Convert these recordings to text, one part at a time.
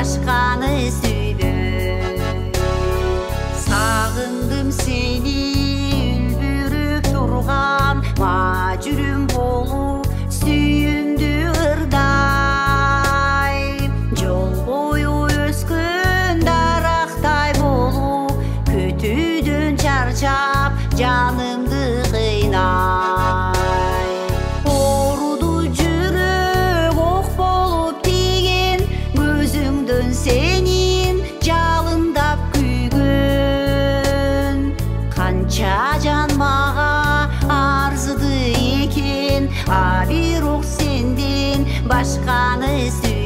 başkanı süydüm. Sağındım seni ülbürüp durgan, macürüm bolup süyündü ırday. Jol boyu öskün daraqтай bolup, kötüdөн çarçap canımdı kıynay. Orudu jürek ok bolup tigen, gözüңдөн senin жалындап күйгөн. Канча жан мага арзыды экен, а бирок сенден башканы сүйдүм.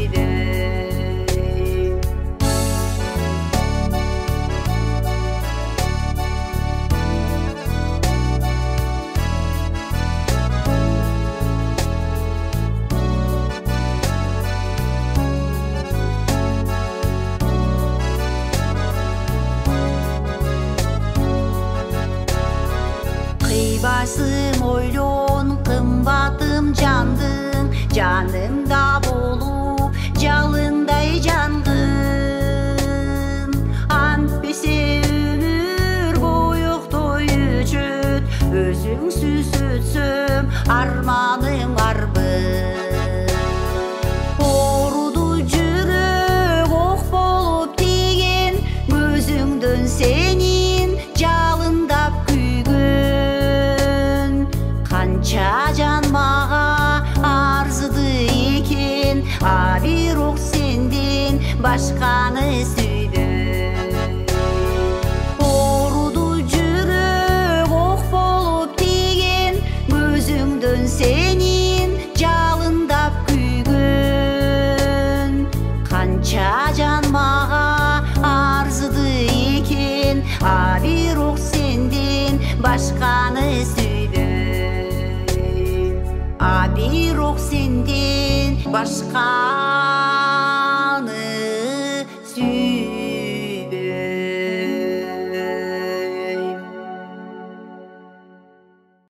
Kıybaşım oylon, kımbatım jandың, жанымда болуп жалындай жангын. Антпесе өмүр боюктой өчөт, өзүңсүз өтсөм арманым барбы. Оруду жүрөк ок болуп тиген, көзүңдөн сенин жалындап күйгөн. Канча жан мага арзыды экен, а бирок сенден башканы сүйдүм. Оруду жүрөк ок болуп тиген, көзүңдөн сенин жалындап күйгөн. Канча жан мага арзыды экен, а бирок сенден башканы сүйдүм. А бирок сенден башка